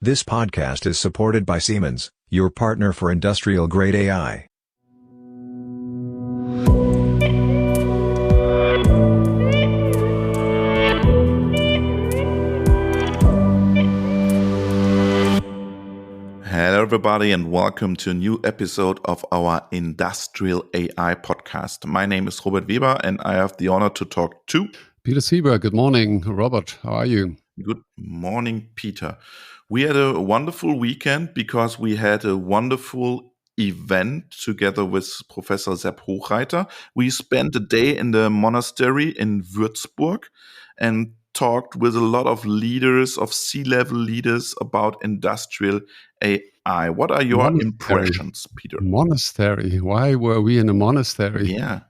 This podcast is supported by Siemens, your partner for industrial-grade AI. Hello everybody and welcome to a new episode of our Industrial AI podcast. My name is Robert Weber and I have the honor to talk to Peter Sieber. Good morning, Robert. How are you? Good morning, Peter. We had a wonderful weekend because we had a wonderful event together with Professor Sepp Hochreiter. We spent a day in the monastery in Würzburg and talked with a lot of leaders, of C-level leaders about industrial AI. What are your impressions, Peter? Monastery. Why were we in a monastery? Yeah,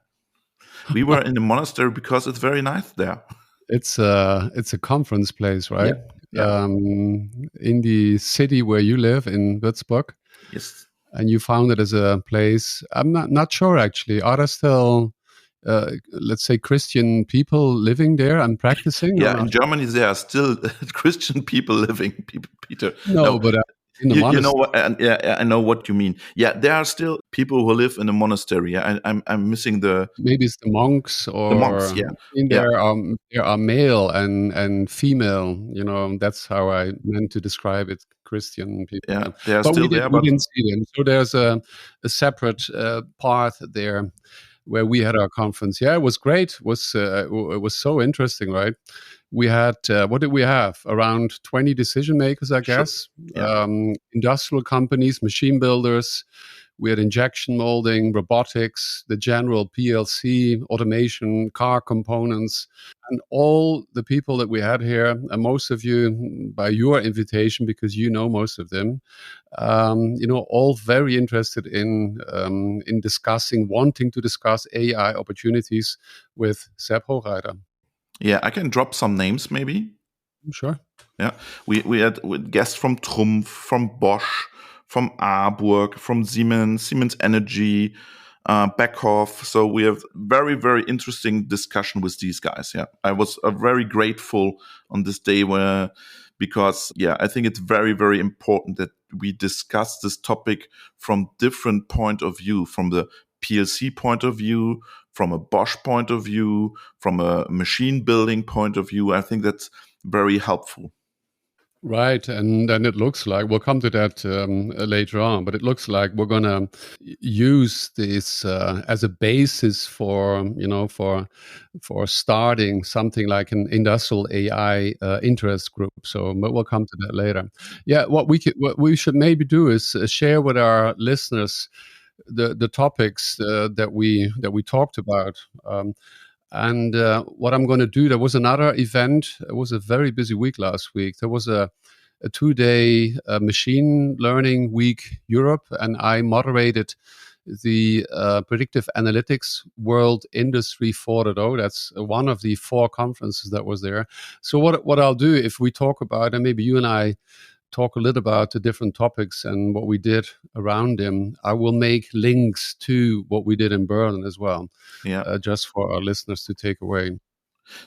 we were in the monastery because it's very nice there. It's a conference place, right? Yeah. In the city where you live in Würzburg. Yes. And you found it as a place. I'm not sure actually. Are there still, let's say, Christian people living there and practicing? Yeah, in Germany there are still Christian people living, Peter. No, but in the monastery. You know what? I know what you mean. Yeah, there are still people who live in a monastery. I'm missing the. Maybe it's the monks or the monks. Yeah, there are male and female. You know, that's how I meant to describe it. Christian people. Yeah, they are still there, but we didn't see them. So there's a separate part there where we had our conference. Yeah, it was great. It was so interesting, right? We had, what did we have? Around 20 decision makers, I guess. Sure. Yeah. Industrial companies, machine builders. We had injection molding, robotics, the general PLC, automation, car components, and all the people that we had here, and most of you by your invitation, because you know most of them, all very interested in wanting to discuss AI opportunities with Sepp Hochreiter. Yeah, I can drop some names maybe. Sure. Yeah, we had guests from Trumpf, from Bosch, from Arburg, from Siemens Energy, Beckhoff. So we have very, very interesting discussion with these guys. Yeah, I was very grateful on this day because I think it's very, very important that we discuss this topic from different point of view, from the PLC point of view, from a Bosch point of view, from a machine building point of view. I think that's very helpful. Right, and then it looks like we'll come to that later on. But it looks like we're going to use this as a basis for starting something like an industrial AI interest group. So, but we'll come to that later. Yeah, what we should maybe do is share with our listeners the topics that we talked about. And what I'm going to do, there was another event. It was a very busy week last week. There was a 2-day machine learning week Europe, and I moderated the Predictive Analytics World Industry 4.0. That's one of the 4 conferences that was there. So what I'll do, if we talk about, and maybe you and I talk a little about the different topics and what we did around them, I will make links to what we did in Berlin as well. Yeah, just for our listeners to take away.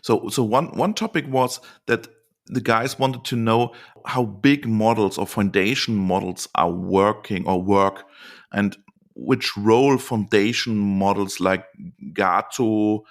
So one topic was that the guys wanted to know how big models or foundation models are working or work, and which role foundation models like Gato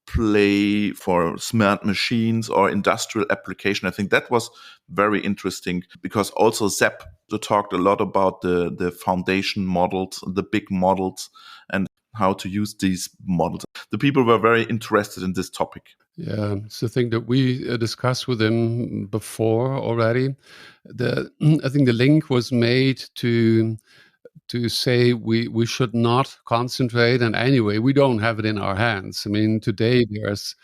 play for smart machines or industrial application. I think that was very interesting because also Sepp talked a lot about the foundation models, the big models, and how to use these models. The people were very interested in this topic. Yeah, it's the thing that we discussed with him before already. I think the link was made to say we should not concentrate, and anyway, we don't have it in our hands. I mean, today there's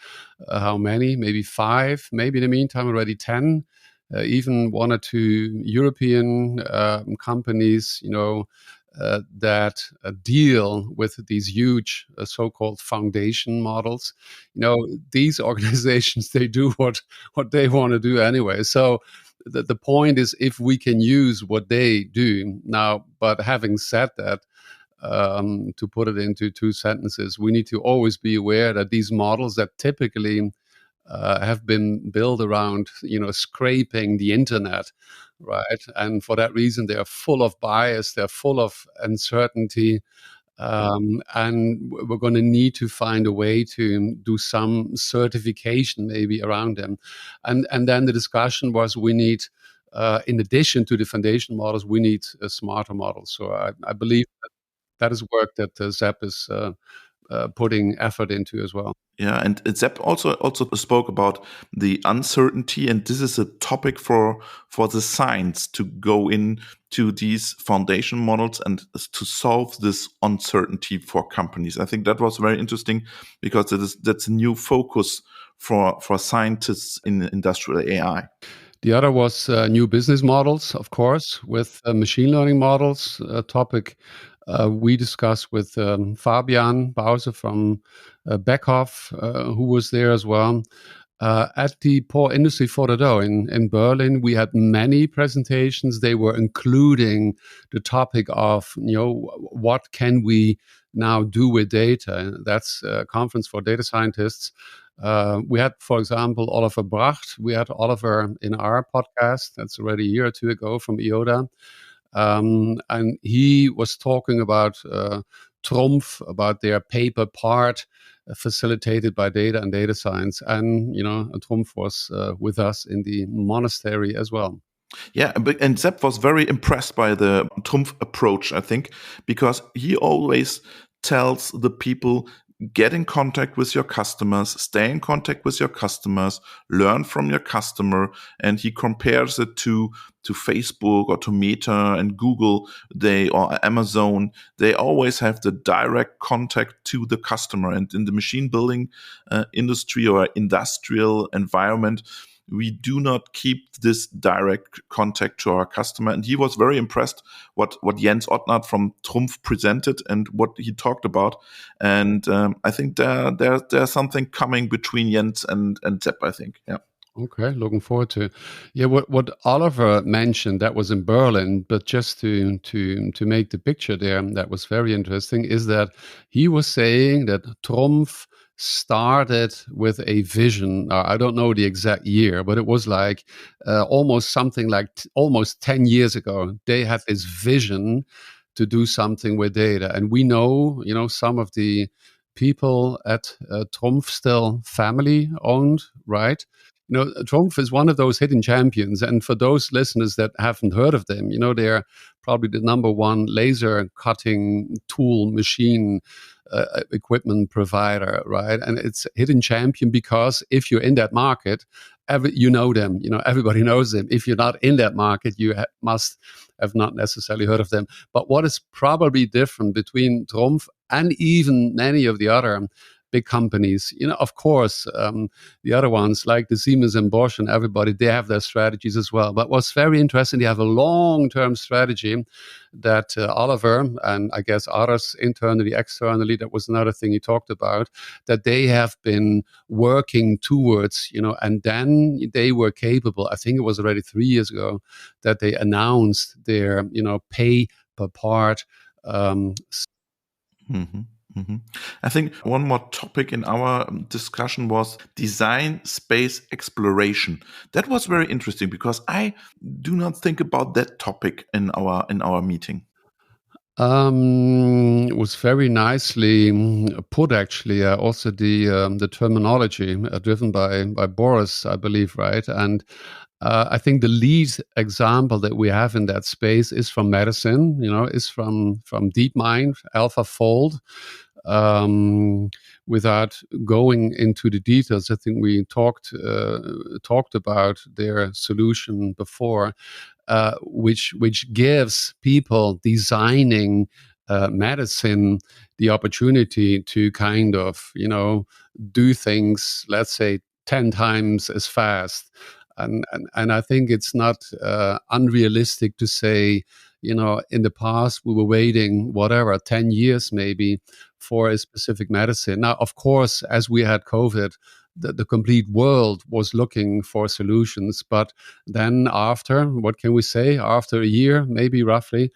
how many? Maybe 5, maybe in the meantime already 10, even 1 or 2 European companies, that deal with these huge so-called foundation models. These organizations, they do what they want to do anyway. So the point is, if we can use what they do now, but having said that, to put it into 2 sentences, we need to always be aware that these models that typically have been built around, scraping the internet, right? And for that reason, they are full of bias, they're full of uncertainty. And we're going to need to find a way to do some certification maybe around them. And then the discussion was we need, in addition to the foundation models, we need smarter models. So I believe that is work that Sepp is putting effort into as well. Yeah, and Sepp also spoke about the uncertainty, and this is a topic for the science to go into these foundation models and to solve this uncertainty for companies. I think that was very interesting because that's a new focus for scientists in industrial AI. The other was new business models, of course, with machine learning models, a topic we discussed with Fabian Bause from Beckhoff, who was there as well. At the Poor Industry 4.0 in Berlin, we had many presentations. They were including the topic of, what can we now do with data? That's a conference for data scientists. We had, for example, Oliver Bracht. We had Oliver in our podcast. That's already a year or two ago from IOTA. And he was talking about Trumpf, about their paper part facilitated by data and data science. And, Trumpf was with us in the monastery as well. Yeah, and Sepp was very impressed by the Trumpf approach, I think, because he always tells the people, get in contact with your customers, stay in contact with your customers, learn from your customer. And he compares it to Facebook or to Meta and Google, or Amazon. They always have the direct contact to the customer. And in the machine building industry or industrial environment, we do not keep this direct contact to our customer. And he was very impressed what Jens Ottnart from Trumpf presented and what he talked about. And I think there's something coming between Jens and Sepp, I think. Yeah. Okay, looking forward to it. Yeah, what Oliver mentioned, that was in Berlin, but just to make the picture there, that was very interesting, is that he was saying that Trumpf started with a vision. I don't know the exact year, but it was like almost something like almost 10 years ago. They had this vision to do something with data. And we know, some of the people at Trumpf still family owned, right? Trumpf is one of those hidden champions. And for those listeners that haven't heard of them, they're probably the number one laser cutting tool machine equipment provider, right? And it's a hidden champion because if you're in that market, you know them, everybody knows them. If you're not in that market, you must have not necessarily heard of them. But what is probably different between Trumpf and even many of the other big companies, of course, the other ones like the Siemens and Bosch and everybody, they have their strategies as well. But what's very interesting, they have a long-term strategy that Oliver and I guess others internally, externally, that was another thing he talked about, that they have been working towards, and then they were capable, I think it was already 3 years ago, that they announced their, pay per part. Mm-hmm. I think one more topic in our discussion was design space exploration. That was very interesting because I do not think about that topic in our meeting. It was very nicely put, actually. Also, the terminology driven by Boris, I believe, right? And I think the lead example that we have in that space is from medicine. Is from DeepMind, AlphaFold. Without going into the details, I think we talked about their solution before, which gives people designing medicine the opportunity to kind of do things, let's say, 10 times as fast. And I think it's not unrealistic to say, in the past we were waiting 10 years maybe for a specific medicine. Now, of course, as we had COVID, the complete world was looking for solutions. But then after, what can we say? After a year, maybe roughly,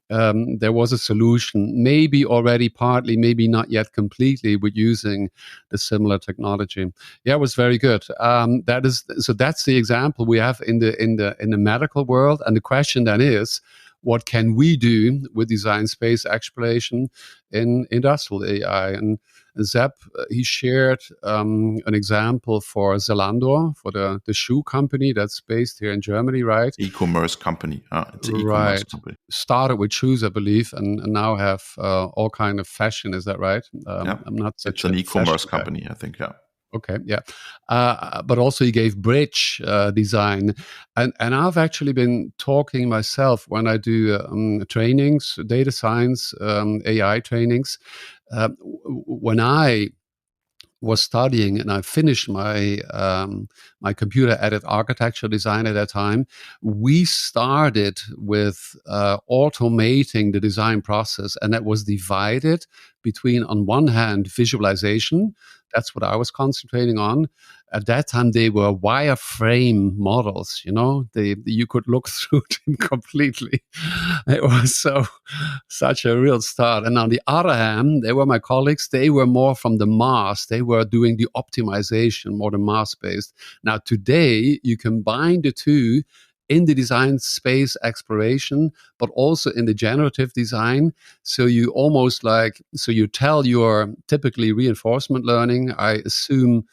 there was a solution, maybe already partly, maybe not yet completely, with using the similar technology. Yeah, it was very good. That's the example we have in the medical world, and the question then is, what can we do with design space exploration in industrial AI? And Sepp, he shared an example for Zalando, for the shoe company that's based here in Germany, right? E-commerce company. It's an e-commerce company. Started with shoes, I believe, and now have all kind of fashion. Is that right? Yeah. I'm not such It's an e-commerce fashion guy. company, I think. Yeah. Okay, yeah, but also he gave bridge design, and I've actually been talking myself when I do trainings, data science, AI trainings. When I was studying and I finished my my computer aided architecture design at that time, we started with automating the design process, and that was divided between, on one hand, visualization. That's what I was concentrating on. At that time, they were wireframe models. You could look through them completely. It was such a real start. And on the other hand, they were my colleagues. They were more from the mass. They were doing the optimization, more the mass-based. Now, today, you combine the two in the design space exploration, but also in the generative design. So you you tell your typically reinforcement learning, I assume,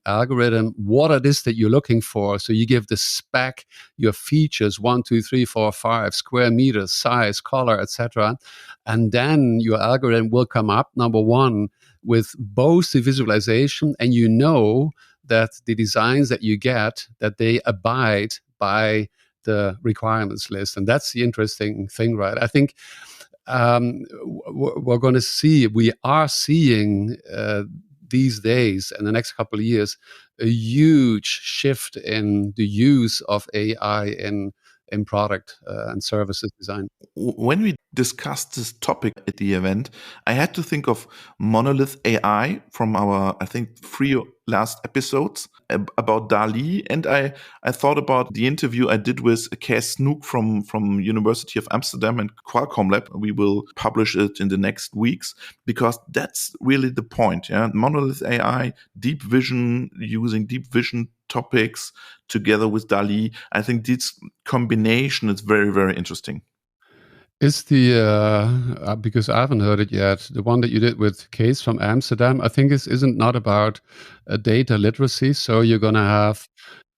algorithm, what it is that you're looking for. So you give the spec, your features, 1, 2, 3, 4, 5, square meters, size, color, etc. And then your algorithm will come up, number one, with both the visualization, and that the designs that you get, that they abide by the requirements list. And that's the interesting thing, right? I think we are seeing these days, in the next couple of years, a huge shift in the use of AI in product and services design. When we discussed this topic at the event, I had to think of Monolith AI from our, I think, 3 last episodes about DALL-E. And I thought about the interview I did with Kees Snoek from University of Amsterdam and Qualcomm Lab. We will publish it in the next weeks, because that's really the point. Yeah? Monolith AI, deep vision, using deep vision topics together with DALL-E. I think this combination is very, very interesting. Is the because I haven't heard it yet, the one that you did with Kees from Amsterdam, I think isn't not about data literacy. So you're going to have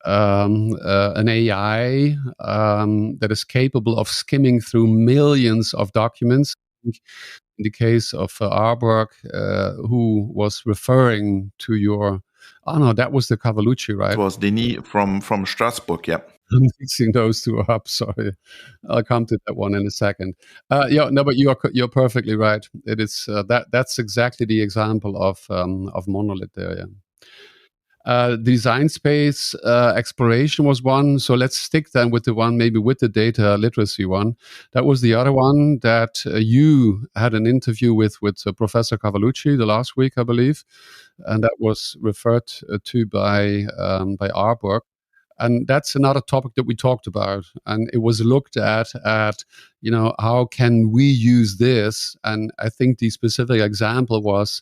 an AI that is capable of skimming through millions of documents. In the case of Arborg, who was referring to your, oh no, that was the Cavalucci, right? It was Denis from Strasbourg, yeah. I'm mixing those two up. Sorry, I'll come to that one in a second. But you're perfectly right. It is that's exactly the example of Monolith there. Yeah. Design space exploration was one. So let's stick then with the one, maybe with the data literacy one. That was the other one that you had an interview with Professor Cavalucci the last week, I believe, and that was referred to by Arborg. And that's another topic that we talked about. And it was looked at, how can we use this? And I think the specific example was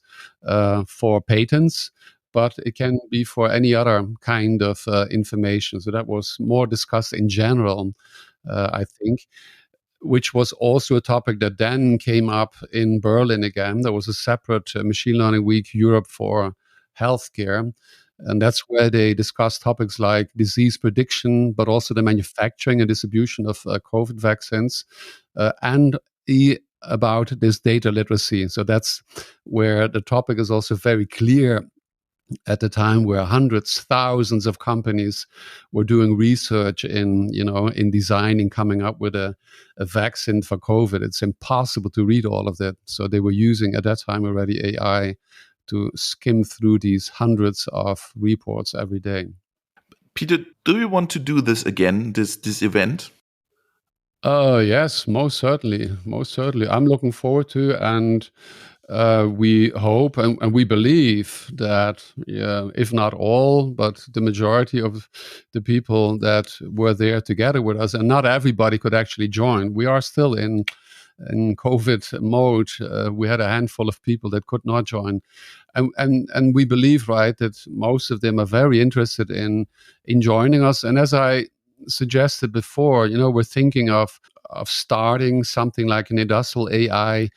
for patents, but it can be for any other kind of information. So that was more discussed in general, I think, which was also a topic that then came up in Berlin again. There was a separate Machine Learning Week Europe for healthcare. And that's where they discuss topics like disease prediction, but also the manufacturing and distribution of COVID vaccines, and about this data literacy. So that's where the topic is also very clear at the time, where hundreds, thousands of companies were doing research in designing, coming up with a vaccine for COVID. It's impossible to read all of that. So they were using at that time already AI to skim through these hundreds of reports every day. Peter, do you want to do this again, this event? Yes, most certainly. I'm looking forward to, and we hope and we believe that, if not all, but the majority of the people that were there together with us, and not everybody could actually join. We are still in COVID mode. We had a handful of people that could not join, and we believe, right, that most of them are very interested in joining us. And as I suggested before, we're thinking of starting something like an industrial AI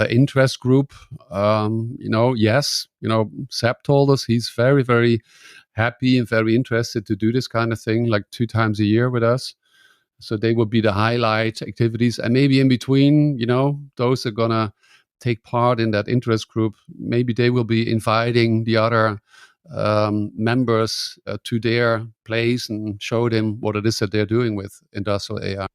interest group. Yes, Sepp told us he's very, very happy and very interested to do this kind of thing, like 2 times a year with us. So they will be the highlight activities, and maybe in between, those are gonna take part in that interest group. Maybe they will be inviting the other members to their place and show them what it is that they're doing with industrial AI.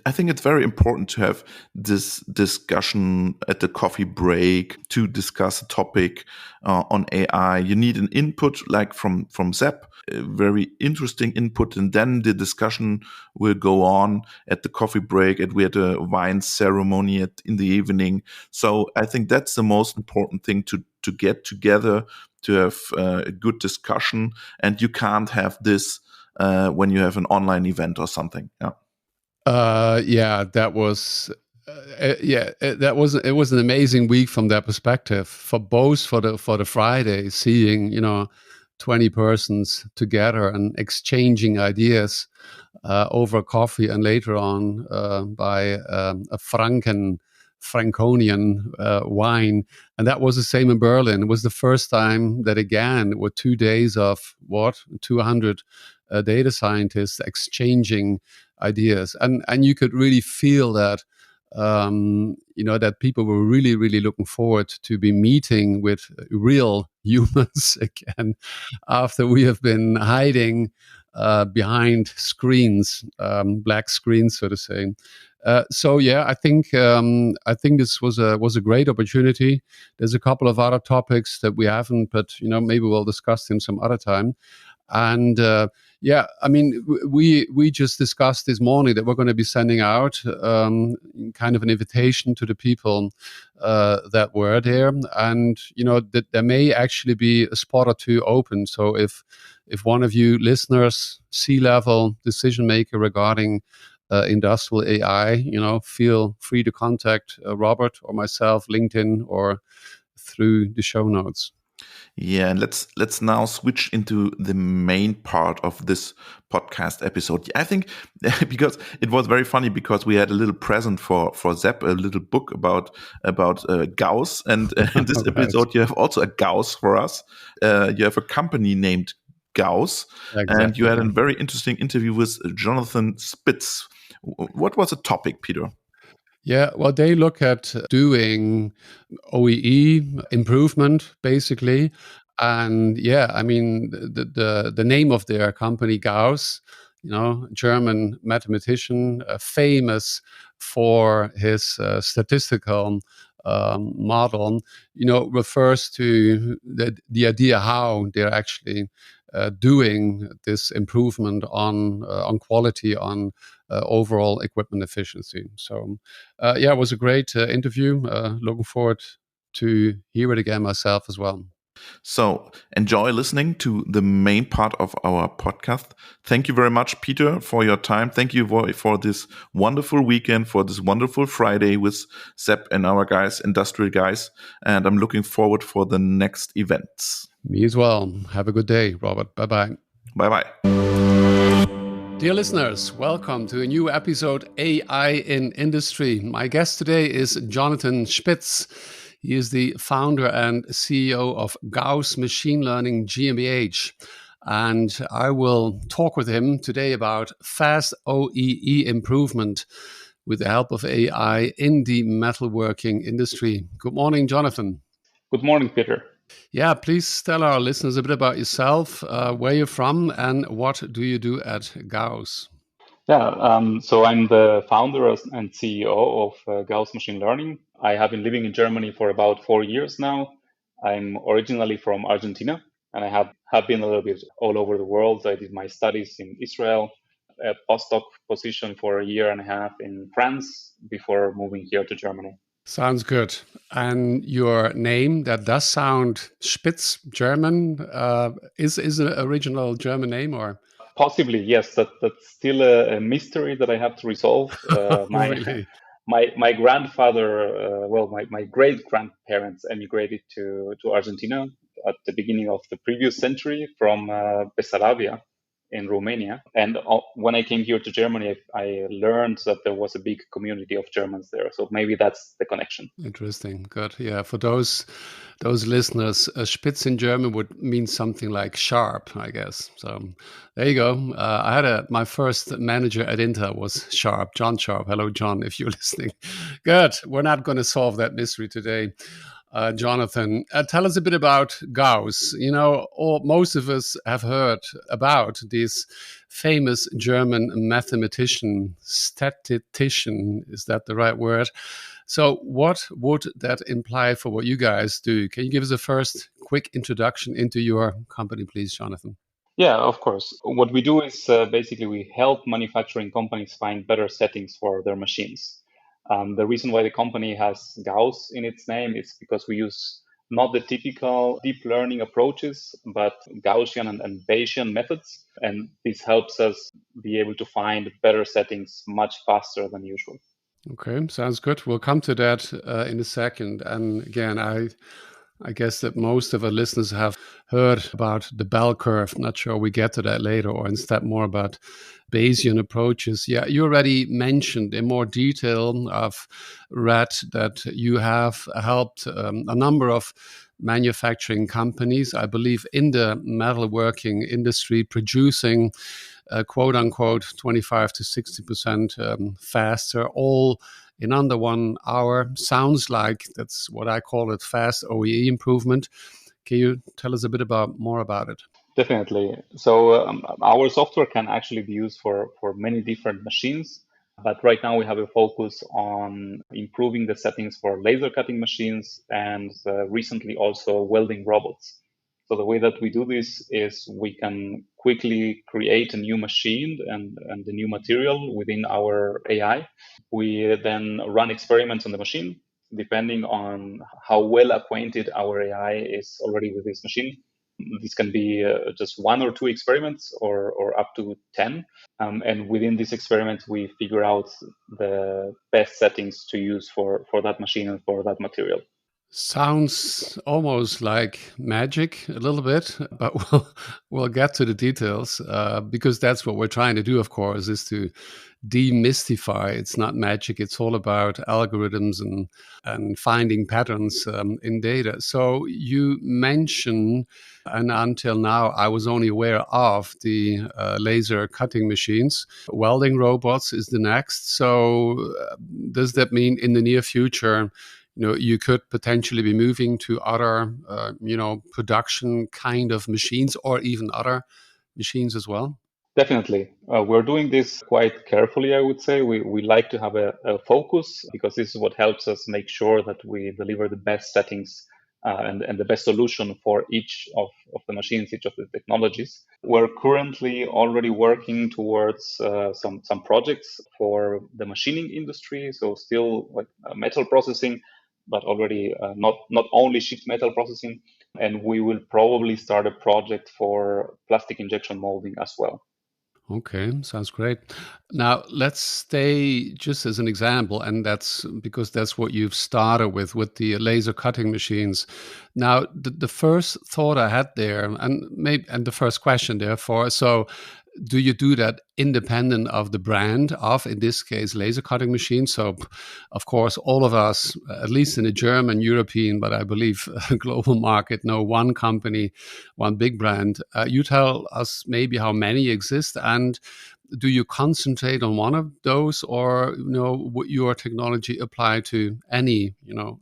I think it's very important to have this discussion at the coffee break to discuss a topic on AI. You need an input like from Sepp, a very interesting input, and then the discussion will go on at the coffee break. And we had a wine ceremony in the evening. So I think that's the most important thing, to get together, to have a good discussion. And you can't have this when you have an online event or something. That was it was an amazing week from that perspective, for the Friday, seeing 20 persons together and exchanging ideas over coffee, and later on by a Franconian wine. And that was the same in Berlin. It was the first time that, again, were 2 days of 200 data scientists exchanging ideas, and you could really feel that that people were really, really looking forward to be meeting with real humans again, after we have been hiding behind screens, black screens, so to say. I think this was a great opportunity. There's a couple of other topics that we haven't, but maybe we'll discuss them some other time. And we just discussed this morning that we're going to be sending out kind of an invitation to the people that were there, and that there may actually be a spot or two open. So if one of you listeners, C-level decision maker regarding industrial AI, feel free to contact Robert or myself, LinkedIn, or through the show notes. Yeah, and let's now switch into the main part of this podcast episode. I think because it was very funny, because we had a little present for Sepp, a little book about Gauss, and in this episode you have also a Gauss for us. You have a company named Gauss, exactly. And you had a very interesting interview with Jonathan Spitz. What was the topic, Peter? Yeah, well, they look at doing OEE improvement, basically. And the name of their company, Gauss, German mathematician, famous for his statistical model, refers to the idea how they're actually doing this improvement on quality, on overall equipment efficiency. So, it was a great interview. Looking forward to hear it again myself as well. So enjoy listening to the main part of our podcast. Thank you very much, Peter, for your time. Thank you for this wonderful weekend, for this wonderful Friday with Sepp and our guys, industrial guys. And I'm looking forward for the next events. Me as well. Have a good day, Robert. Bye-bye. Bye-bye. Dear listeners, welcome to a new episode, AI in Industry. My guest today is Jonathan Spitz. He is the founder and CEO of Gauss Machine Learning GmbH. And I will talk with him today about fast OEE improvement with the help of AI in the metalworking industry. Good morning, Jonathan. Good morning, Peter. Yeah, please tell our listeners a bit about yourself, where you're from, and what do you do at Gauss? So I'm the founder and CEO of Gauss Machine Learning. I have been living in Germany for about 4 years now. I'm originally from Argentina, and I have been a little bit all over the world. I did my studies in Israel, a postdoc position for 1.5 years in France before moving here to Germany. Sounds good. And your name, that does sound Spitz, German, is an original German name, or? Possibly, yes. That's still a mystery that I have to resolve. My Really? my grandfather, my great grandparents emigrated to Argentina at the beginning of the previous century from Bessarabia in Romania. And when I came here to Germany, I learned that there was a big community of Germans there. So maybe that's the connection. Interesting. Good. Yeah. For those listeners, Spitz in German would mean something like sharp, I guess. So there you go. I had my first manager at Inter was Sharp, John Sharp. Hello, John, if you're listening. Good. We're not going to solve that mystery today. Jonathan, tell us a bit about Gauss. You know, most of us have heard about this famous German mathematician, statistician. Is that the right word? So, what would that imply for what you guys do? Can you give us a first quick introduction into your company, please, Jonathan? Yeah, of course. What we do is basically we help manufacturing companies find better settings for their machines. The reason why the company has Gauss in its name is because we use not the typical deep learning approaches, but Gaussian and Bayesian methods. And this helps us be able to find better settings much faster than usual. Okay, sounds good. We'll come to that in a second. And again, I guess that most of our listeners have heard about the bell curve. Not sure we get to that later, or instead more about Bayesian approaches. Yeah, you already mentioned in more detail. I've read that you have helped a number of manufacturing companies, I believe, in the metalworking industry, producing quote unquote 25 to 60% faster, all in under 1 hour. Sounds like that's what I call it, fast OEE improvement. Can you tell us a bit more about it? Definitely. So our software can actually be used for many different machines. But right now we have a focus on improving the settings for laser cutting machines and recently also welding robots. So the way that we do this is we can quickly create a new machine and a new material within our AI. We then run experiments on the machine. Depending on how well acquainted our AI is already with this machine, this can be just 1 or 2 experiments or up to 10. And within this experiment, we figure out the best settings to use for that machine and for that material. Sounds almost like magic a little bit, but we'll get to the details because that's what we're trying to do, of course, is to demystify. It's not magic. It's all about algorithms and finding patterns in data. So you mentioned, and until now, I was only aware of the laser cutting machines. Welding robots is the next. So does that mean in the near future, you could potentially be moving to other, production kind of machines or even other machines as well? Definitely. We're doing this quite carefully, I would say. We like to have a focus because this is what helps us make sure that we deliver the best settings and the best solution for each of the machines, each of the technologies. We're currently already working towards some projects for the machining industry, so still like metal processing, but already not only sheet metal processing. And we will probably start a project for plastic injection molding as well. Okay, sounds great. Now, let's stay just as an example, and that's because that's what you've started with the laser cutting machines. Now, the first thought I had there, and the first question, therefore, so do you do that independent of the brand of, in this case, laser cutting machines? So, of course, all of us, at least in the German, European, but I believe global market, know one company, one big brand. You tell us maybe how many exist, and do you concentrate on one of those, or would your technology apply to any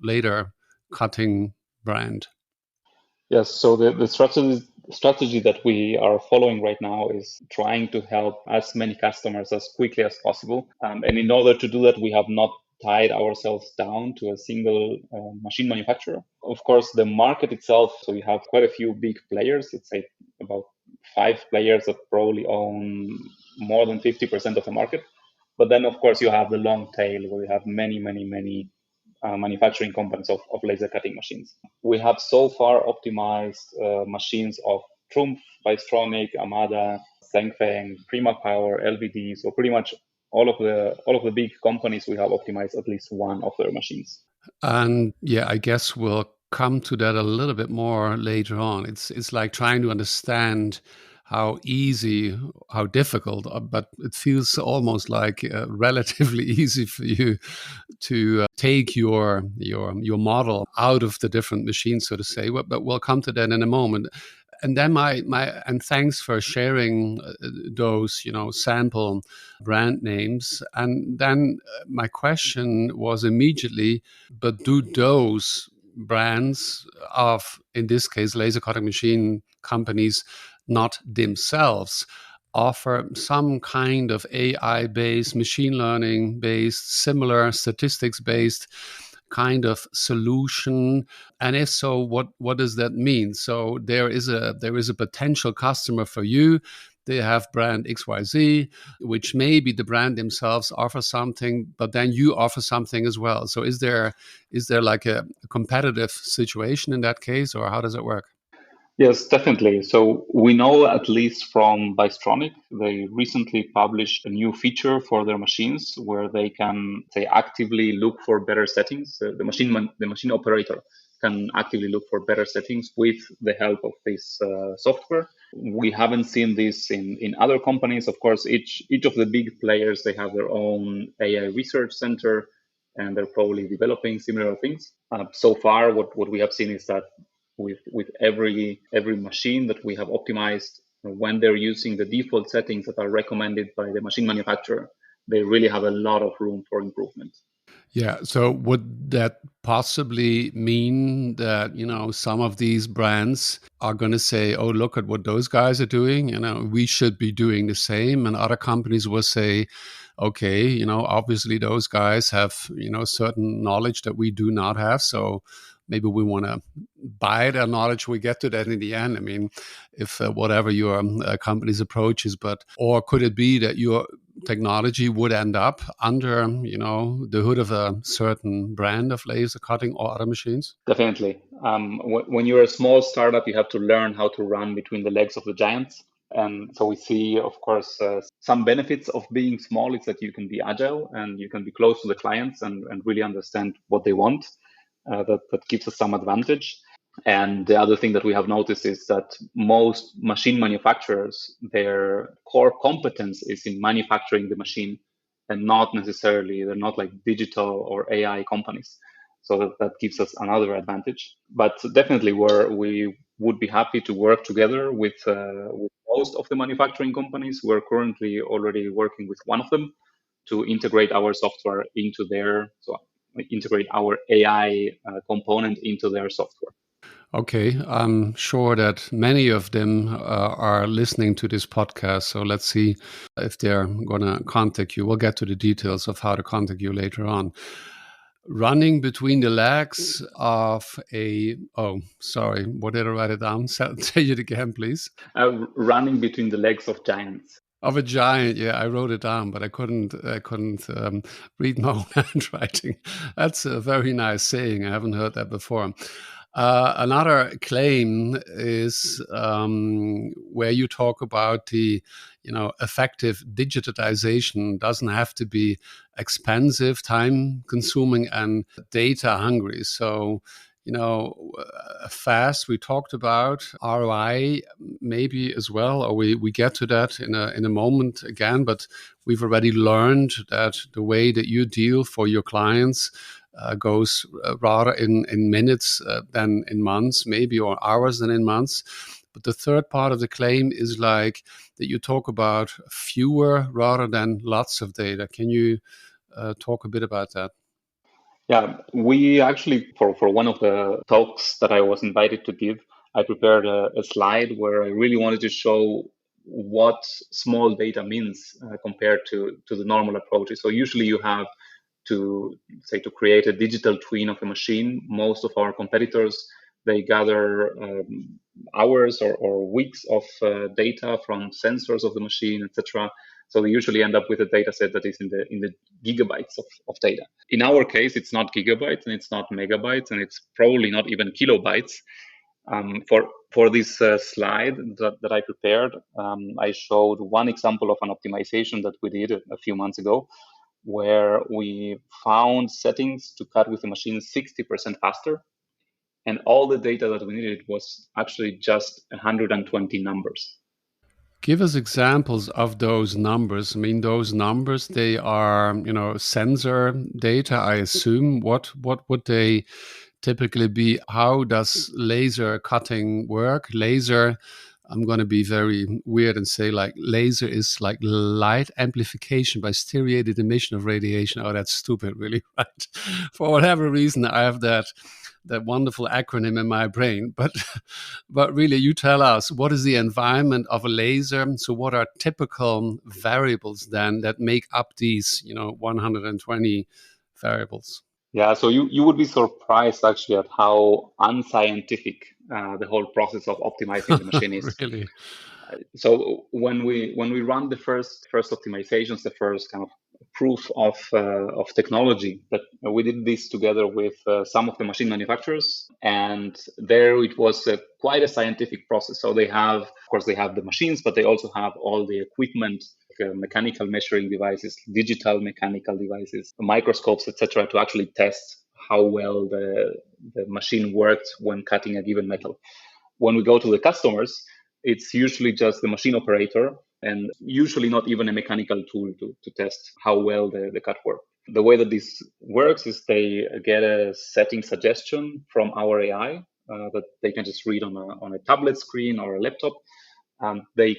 laser cutting brand? Yes, so the strategy that we are following right now is trying to help as many customers as quickly as possible. And in order to do that, we have not tied ourselves down to a single machine manufacturer. Of course, the market itself, so we have quite a few big players. Let's say about 5 players that probably own more than 50% of the market. But then, of course, you have the long tail where you have many manufacturing companies of laser cutting machines. We have so far optimized machines of Trumpf, Bystronic, Amada, Zhengfeng, Prima Power, LVD. So pretty much all of the big companies, we have optimized at least one of their machines. And yeah, I guess we'll come to that a little bit more later on. It's like trying to understand how easy, how difficult, but it feels almost like relatively easy for you to take your model out of the different machines, so to say. But we'll come to that in a moment. And then and thanks for sharing those sample brand names. And then my question was immediately, but do those brands of, in this case, laser cutting machine companies, not themselves offer some kind of AI-based, machine learning-based, similar statistics-based kind of solution? And if so, what does that mean? So there is a potential customer for you. They have brand XYZ, which maybe the brand themselves offer something, but then you offer something as well. So is there like a competitive situation in that case, or how does it work? Yes, definitely. So we know, at least from Bystronic, they recently published a new feature for their machines where they can, say, actively look for better settings. The machine operator can actively look for better settings with the help of this software. We haven't seen this in other companies. Of course, each of the big players, they have their own AI research center, and they're probably developing similar things. So far, what we have seen is that with every machine that we have optimized, when they're using the default settings that are recommended by the machine manufacturer, they really have a lot of room for improvement. Yeah. So would that possibly mean that, some of these brands are going to say, oh, look at what those guys are doing, we should be doing the same. And other companies will say, okay, obviously those guys have, certain knowledge that we do not have. So maybe we want to buy their knowledge. We get to that in the end. I mean, if whatever your company's approach is, or could it be that your technology would end up under, the hood of a certain brand of laser cutting or other machines? Definitely. When you're a small startup, you have to learn how to run between the legs of the giants. And so we see, of course, some benefits of being small is that you can be agile and you can be close to the clients and really understand what they want. That gives us some advantage. And the other thing that we have noticed is that most machine manufacturers, their core competence is in manufacturing the machine, and they're not like digital or AI companies. So that gives us another advantage. But definitely, we would be happy to work together with most of the manufacturing companies. We're currently already working with one of them to integrate our software integrate our AI component into their software. Okay, I'm sure that many of them are listening to this podcast. So let's see if they're going to contact you. We'll get to the details of how to contact you later on. Running between the legs of what did I write it down? Say it again, please. Running between the legs of giants. Of a giant, yeah, I wrote it down, but I couldn't read my own handwriting. That's a very nice saying. I haven't heard that before. Another claim is where you talk about the, effective digitization doesn't have to be expensive, time-consuming, and data-hungry. So, fast, we talked about ROI maybe as well, or we get to that in a moment again, but we've already learned that the way that you deal for your clients goes rather in minutes than in months, maybe, or hours than in months. But the third part of the claim is like that you talk about fewer rather than lots of data. Can you talk a bit about that? Yeah, we actually, for one of the talks that I was invited to give, I prepared a slide where I really wanted to show what small data means compared to the normal approaches. So usually you have to create a digital twin of a machine. Most of our competitors, they gather hours or weeks of data from sensors of the machine, etc. So they usually end up with a data set that is in the gigabytes of data. In our case, it's not gigabytes and it's not megabytes and it's probably not even kilobytes. For this slide that I prepared, I showed one example of an optimization that we did a few months ago, where we found settings to cut with the machine 60% faster. And all the data that we needed was actually just 120 numbers. Give us examples of those numbers. I mean, those numbers, they are, sensor data, I assume. What would they typically be? How does laser cutting work? Laser, I'm going to be very weird and say like laser is like light amplification by stereo emission of radiation. Oh, that's stupid, really, right? For whatever reason, I have that wonderful acronym in my brain. But really, you tell us, what is the environment of a laser? So what are typical variables then that make up these, 120 variables? Yeah, so you would be surprised actually at how unscientific the whole process of optimizing the machine is. Really? So when we run the first optimizations, the first kind of proof of technology, that we did this together with some of the machine manufacturers, and there it was quite a scientific process. So they have the machines, but they also have all the equipment, mechanical measuring devices, digital mechanical devices, microscopes, etc., to actually test how well the machine worked when cutting a given metal. When we go to the customers, it's usually just the machine operator and usually not even a mechanical tool to test how well the cut worked. The way that this works is they get a setting suggestion from our AI that they can just read on a tablet screen or a laptop. They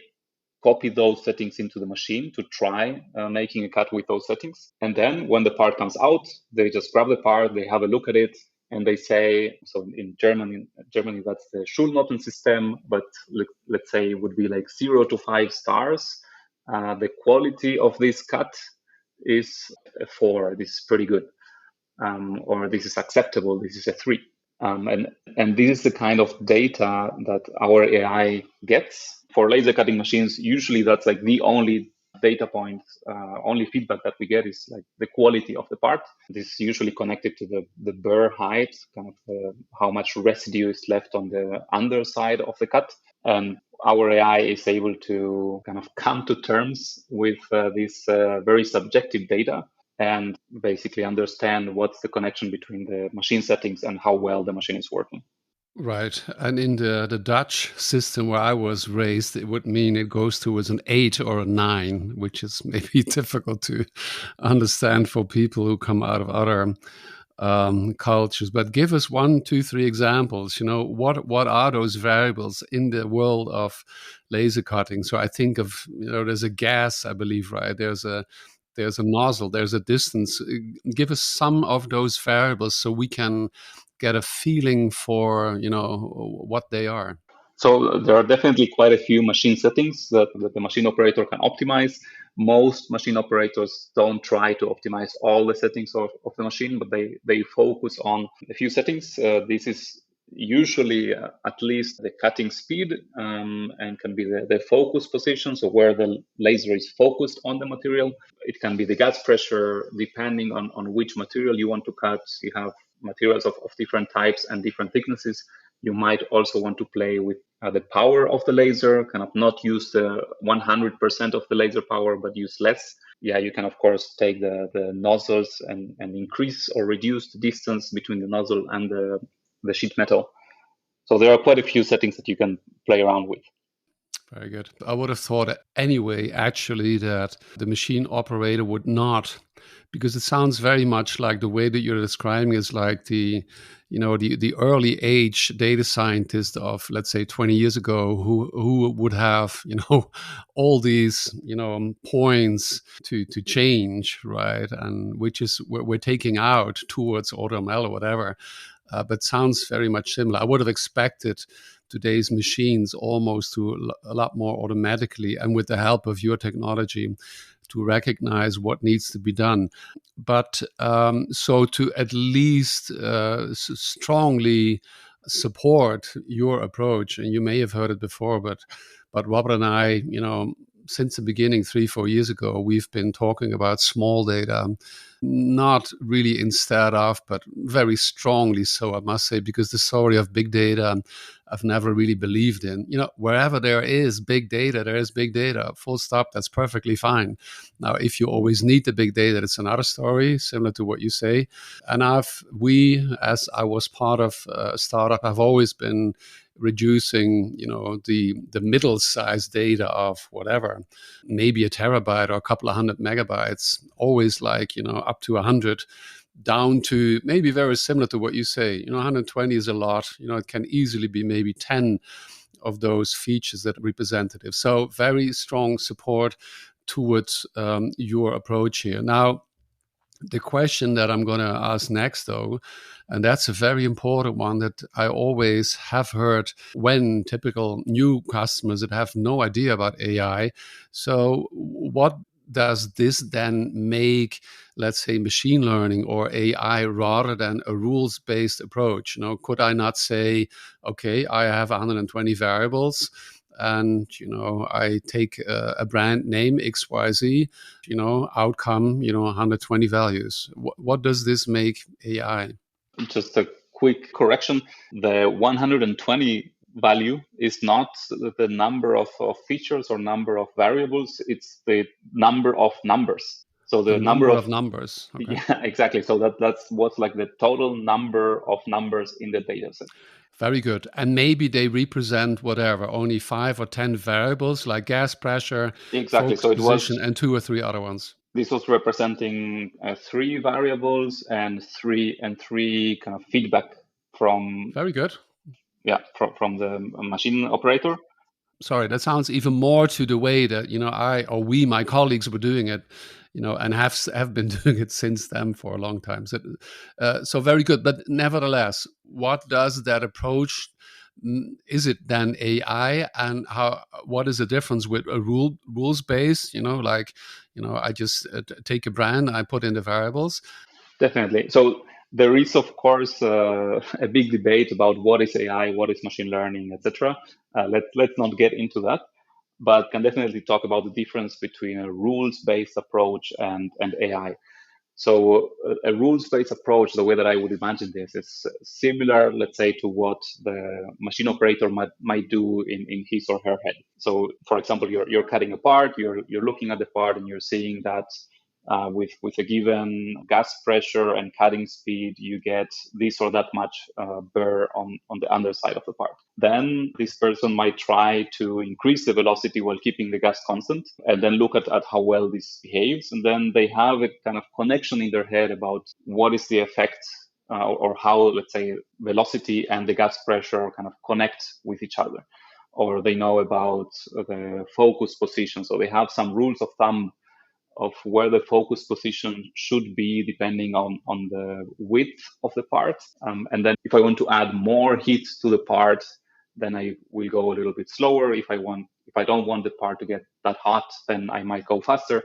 copy those settings into the machine to try making a cut with those settings. And then when the part comes out, they just grab the part, they have a look at it, and they say, so in Germany that's the Schulnoten system, but let's say it would be like 0 to 5 stars. The quality of this cut is a 4. This is pretty good. Or this is acceptable. This is a 3. And this is the kind of data that our AI gets. For laser cutting machines, usually that's like the only data point, only feedback that we get is like the quality of the part. This is usually connected to the burr height, kind of how much residue is left on the underside of the cut. And our AI is able to kind of come to terms with this very subjective data and basically understand what's the connection between the machine settings and how well the machine is working. Right. And in the Dutch system where I was raised, it would mean it goes towards an 8 or a 9, which is maybe difficult to understand for people who come out of other cultures. But give us 1, 2, 3 examples. What are those variables in the world of laser cutting? So I think of, there's a gas, I believe, right? There's a nozzle, there's a distance. Give us some of those variables so we can get a feeling for, what they are. So there are definitely quite a few machine settings that the machine operator can optimize. Most machine operators don't try to optimize all the settings of the machine, but they focus on a few settings. This is usually at least the cutting speed and can be the focus position, so where the laser is focused on the material. It can be the gas pressure, depending on which material you want to cut. You have materials of different types and different thicknesses. You might also want to play with the power of the laser, kind of not use the 100% of the laser power, but use less. Yeah, you can, of course, take the nozzles and increase or reduce the distance between the nozzle and the sheet metal. So there are quite a few settings that you can play around with. Very good. I would have thought anyway, actually, that the machine operator would not, because it sounds very much like the way that you're describing is like the early age data scientist of, let's say, 20 years ago, who would have, all these, points to change, right? And which is we're taking out towards AutoML or whatever. But sounds very much similar. I would have expected today's machines almost to a lot more automatically and with the help of your technology to recognize what needs to be done. But so to at least strongly support your approach, and you may have heard it before, but Robert and I, since the beginning, 3-4 years ago, we've been talking about small data, not really instead of, but very strongly so, I must say, because the story of big data, I've never really believed in. Wherever there is big data, there is big data, full stop. That's perfectly fine. Now, if you always need the big data, it's another story, similar to what you say. And as I was part of a startup, I've always been reducing, the middle-sized data of whatever, maybe a terabyte or a couple of 100 megabytes, always like, up to 100, down to maybe very similar to what you say. 120 is a lot. It can easily be maybe 10 of those features that are representative. So very strong support towards your approach here. Now, the question that I'm going to ask next, though, and that's a very important one that I always have heard when typical new customers that have no idea about AI. So what does this then make, let's say, machine learning or AI rather than a rules-based approach? Could I not say, okay, I have 120 variables, and I take a brand name XYZ, outcome 120 values. What does this make AI? Just a quick correction: the 120 value is not the number of features or number of variables. It's the number of numbers. So the number of numbers. Okay. Yeah, exactly. So that's what's like the total number of numbers in the data set. Very good. And maybe they represent whatever, only 5 or 10 variables like gas pressure, exactly. focus So it position, was, and 2 or 3 other ones. This was representing 3 variables and three kind of feedback from. Very good. Yeah, from the machine operator. Sorry, that sounds even more to the way that my colleagues were doing it, and have been doing it since then for a long time. So very good. But nevertheless, what does that approach? Is it then AI, and what is the difference with a rules based? I just take a brand, I put in the variables. Definitely. So there is, of course, a big debate about what is AI, what is machine learning, etc. Let's not get into that, but can definitely talk about the difference between a rules-based approach and AI. So a rules-based approach, the way that I would imagine this, is similar, let's say, to what the machine operator might do in his or her head. So, for example, you're cutting a part, you're looking at the part, and you're seeing that with a given gas pressure and cutting speed, you get this or that much burr on the underside of the part. Then this person might try to increase the velocity while keeping the gas constant, and then look at how well this behaves. And then they have a kind of connection in their head about what is the effect or how, let's say, velocity and the gas pressure kind of connect with each other. Or they know about the focus position. So they have some rules of thumb of where the focus position should be depending on the width of the part. And then if I want to add more heat to the part, then I will go a little bit slower. If I don't want the part to get that hot, then I might go faster.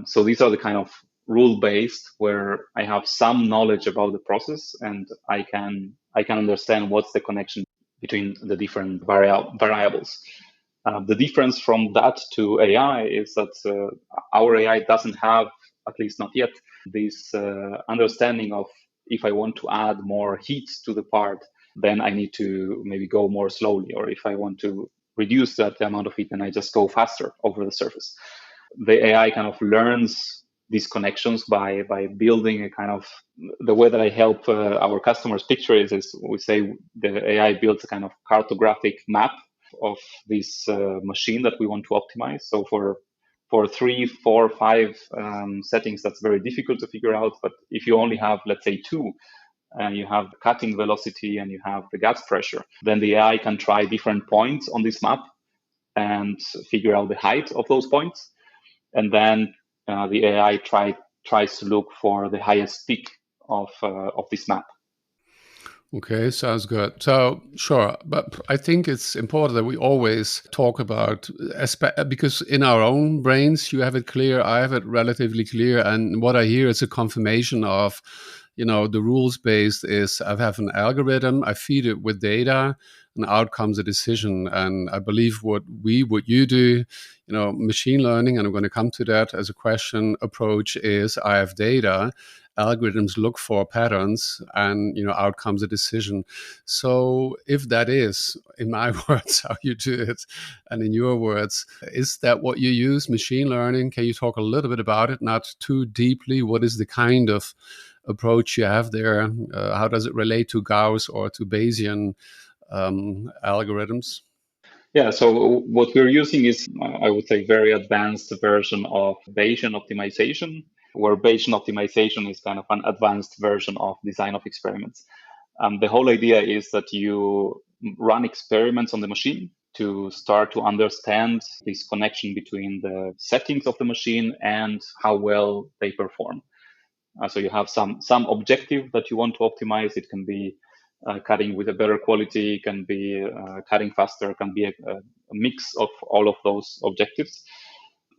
So these are the kind of rule-based where I have some knowledge about the process, and I can understand what's the connection between the different variables. The difference from that to AI is that our AI doesn't have, at least not yet, this understanding of if I want to add more heat to the part, then I need to maybe go more slowly. Or if I want to reduce that amount of heat, then I just go faster over the surface. The AI kind of learns these connections by building a kind of, the way that I help our customers picture is we say the AI builds a kind of cartographic map of this machine that we want to optimize. So for 3, 4, 5 settings, that's very difficult to figure out. But if you only have, let's say, 2, and you have the cutting velocity and you have the gas pressure, then the AI can try different points on this map and figure out the height of those points. And then the AI tries to look for the highest peak of this map. Okay, sounds good. So, sure. But I think it's important that we always talk about, because in our own brains, you have it clear, I have it relatively clear. And what I hear is a confirmation of, the rules-based is I have an algorithm, I feed it with data, an outcome's a decision. And I believe what you do, machine learning, and I'm going to come to that as a question, approach is I have data, algorithms look for patterns, and outcomes a decision. So if that is, in my words, how you do it, and in your words, is that what you use, machine learning? Can you talk a little bit about it, not too deeply? What is the kind of approach you have there? How does it relate to Gauss or to Bayesian algorithms? Yeah, so what we're using is, I would say, very advanced version of Bayesian optimization, where Bayesian optimization is kind of an advanced version of design of experiments. The whole idea is that you run experiments on the machine to start to understand this connection between the settings of the machine and how well they perform. So you have some objective that you want to optimize. It can be cutting with a better quality, can be cutting faster, can be a mix of all of those objectives.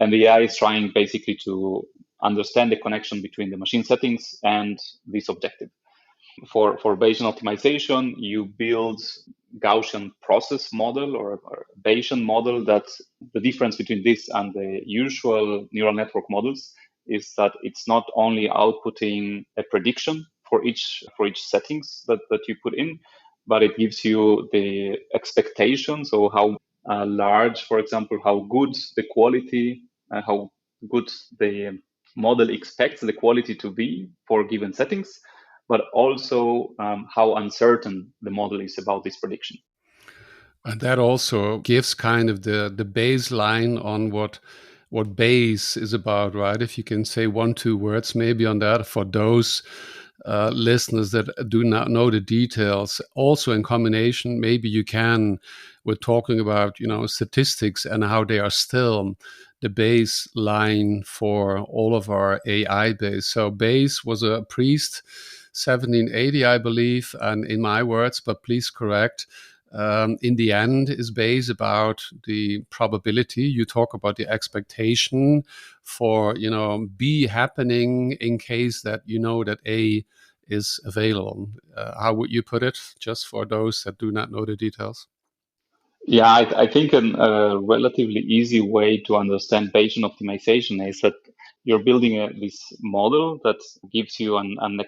And the AI is trying basically to understand the connection between the machine settings and this objective. For Bayesian optimization, you build Gaussian process model or Bayesian model. That the difference between this and the usual neural network models is that it's not only outputting a prediction for each settings that you put in, but it gives you the expectation. So how large, for example, how good the quality, how good the model expects the quality to be for given settings, but also how uncertain the model is about this prediction. And that also gives kind of the baseline on what Bayes is about, right? If you can say 1-2 words maybe on that for those listeners that do not know the details. Also in combination, maybe you can, we're talking about, statistics and how they are still the baseline for all of our AI base. So Bayes was a priest, 1780, I believe, and in my words, but please correct, in the end is Bayes about the probability. You talk about the expectation for, B happening in case that that A is available. How would you put it, just for those that do not know the details? Yeah, I think a relatively easy way to understand Bayesian optimization is that you're building this model that gives you an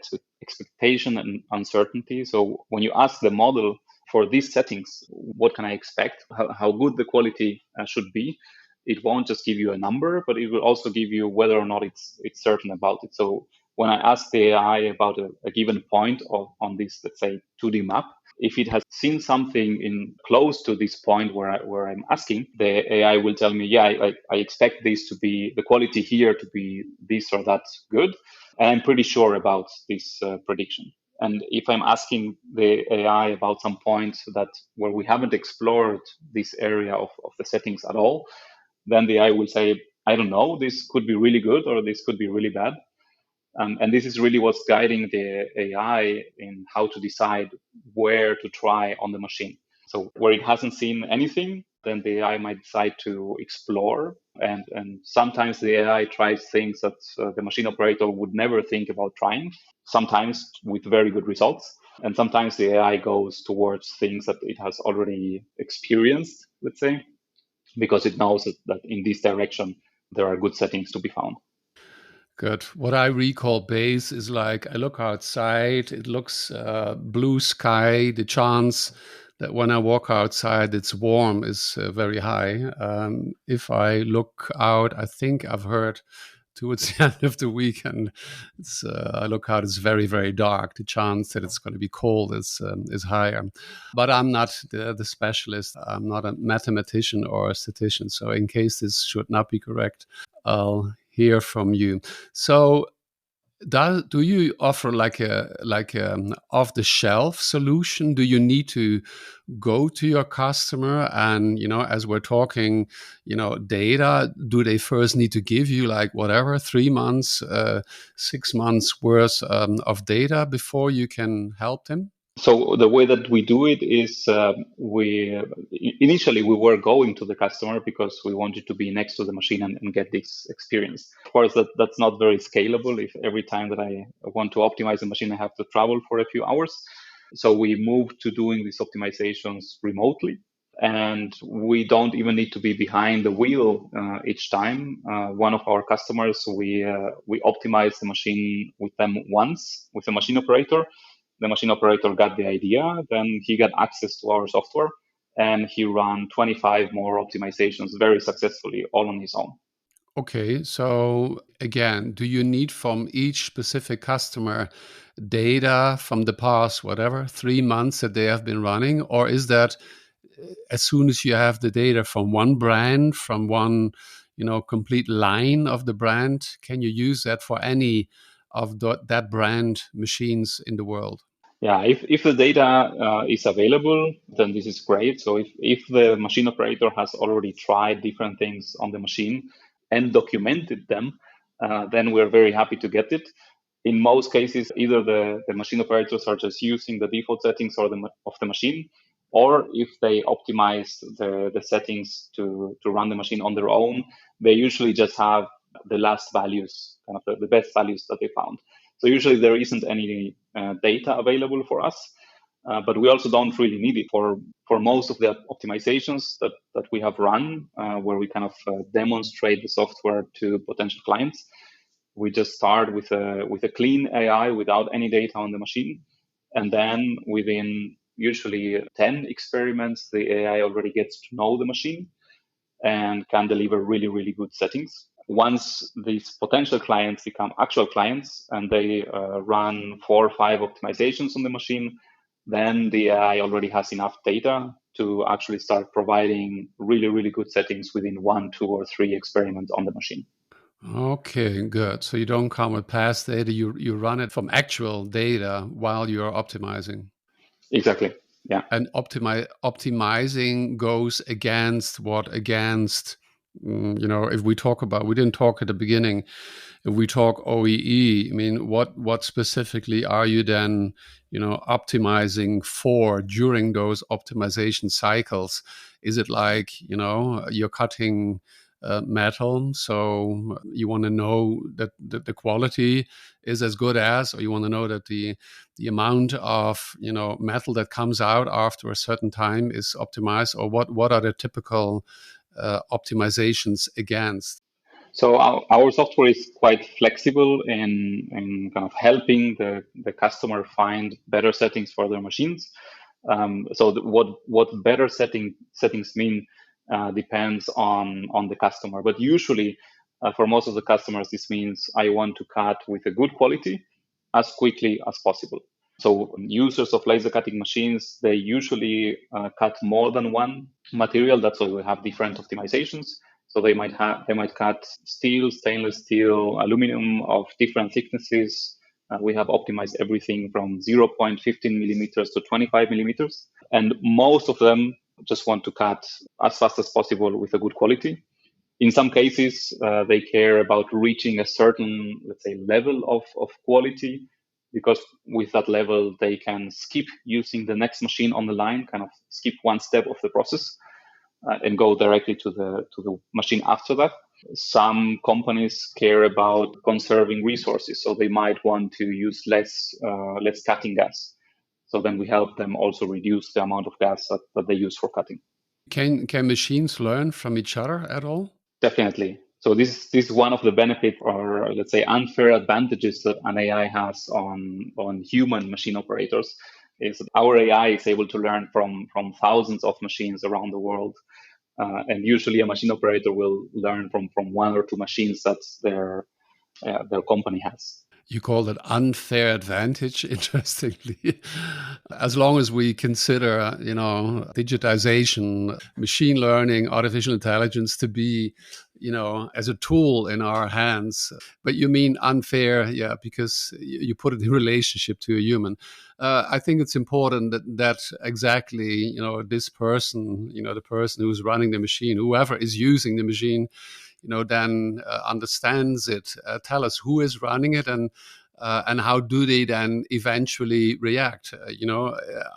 expectation and uncertainty. So when you ask the model for these settings, what can I expect? How good the quality should be? It won't just give you a number, but it will also give you whether or not it's certain about it. So when I ask the AI about a given point on this, let's say, 2D map, if it has seen something in close to this point where I'm asking, the AI will tell me, yeah, I expect this to be, the quality here to be this or that good. And I'm pretty sure about this prediction. And if I'm asking the AI about some point that where we haven't explored this area of the settings at all, then the AI will say, I don't know, this could be really good or this could be really bad. And this is really what's guiding the AI in how to decide where to try on the machine. So where it hasn't seen anything, then the AI might decide to explore. And sometimes the AI tries things that the machine operator would never think about trying, sometimes with very good results. And sometimes the AI goes towards things that it has already experienced, let's say, because it knows that in this direction, there are good settings to be found. Good. What I recall Bayes is like, I look outside, it looks blue sky. The chance that when I walk outside, it's warm is very high. If I look out, I think I've heard towards the end of the weekend, I look out, it's very, very dark. The chance that it's going to be cold is higher. But I'm not the specialist. I'm not a mathematician or a statistician. So in case this should not be correct, I'll hear from you. So do you offer like a off the shelf solution? Do you need to go to your customer and, as we're talking, data, do they first need to give you like whatever 3 months, 6 months worth of data before you can help them? So the way that we do it is initially we were going to the customer because we wanted to be next to the machine and get this experience. Of course, that's not very scalable. If every time that I want to optimize the machine, I have to travel for a few hours. So we moved to doing these optimizations remotely. And we don't even need to be behind the wheel each time. One of our customers, we optimized the machine with them once with a machine operator. The machine operator got the idea, then he got access to our software, and he ran 25 more optimizations very successfully, all on his own. Okay, so again, do you need from each specific customer data from the past, whatever, 3 months that they have been running? Or is that as soon as you have the data from one brand, from one, complete line of the brand, can you use that for any of that brand machines in the world? Yeah, if the data is available, then this is great. So if the machine operator has already tried different things on the machine and documented them, then we're very happy to get it. In most cases, either the machine operators are just using the default settings of the machine, or if they optimize the settings to run the machine on their own, they usually just have the last values, kind of the best values that they found. So usually there isn't any data available for us, but we also don't really need it for most of the optimizations that we have run, where we kind of demonstrate the software to potential clients. We just start with a clean AI without any data on the machine, and then within usually 10 experiments, the AI already gets to know the machine and can deliver really, really good settings. Once these potential clients become actual clients and they run 4 or 5 optimizations on the machine, then the AI already has enough data to actually start providing really, really good settings within 1, 2, or 3 experiments on the machine. Okay, good. So you don't come with past data, you run it from actual data while you're optimizing. Exactly. Yeah. And optimizing goes against what? Against, if we talk about, we didn't talk at the beginning, if we talk OEE, I mean, what specifically are you then, optimizing for during those optimization cycles? Is it like, you're cutting metal, so you want to know that the quality is as good as, or you want to know that the amount of metal that comes out after a certain time is optimized, or what are the typical optimizations against? So our software is quite flexible in kind of helping the customer find better settings for their machines. So what better settings mean depends on the customer. But usually, for most of the customers, this means I want to cut with a good quality as quickly as possible. So users of laser cutting machines, they usually cut more than one material. That's why we have different optimizations. So they might cut steel, stainless steel, aluminum of different thicknesses. We have optimized everything from 0.15 millimeters to 25 millimeters. And most of them just want to cut as fast as possible with a good quality. In some cases, they care about reaching a certain, let's say, level of quality, because with that level, they can skip using the next machine on the line, kind of skip one step of the process and go directly to the machine after that. Some companies care about conserving resources, so they might want to use less cutting gas. So then we help them also reduce the amount of gas that they use for cutting. Can machines learn from each other at all? Definitely. So this is one of the benefits, or let's say unfair advantages, that an AI has on human machine operators, is that our AI is able to learn from thousands of machines around the world. And usually a machine operator will learn from 1 or 2 machines that their company has. You call it unfair advantage, interestingly. As long as we consider, digitization, machine learning, artificial intelligence to be, as a tool in our hands. But you mean unfair, yeah, because you put it in relationship to a human. I think it's important that exactly, this person, the person who's running the machine, whoever is using the machine, then understands it. Tell us who is running it and how do they then eventually react?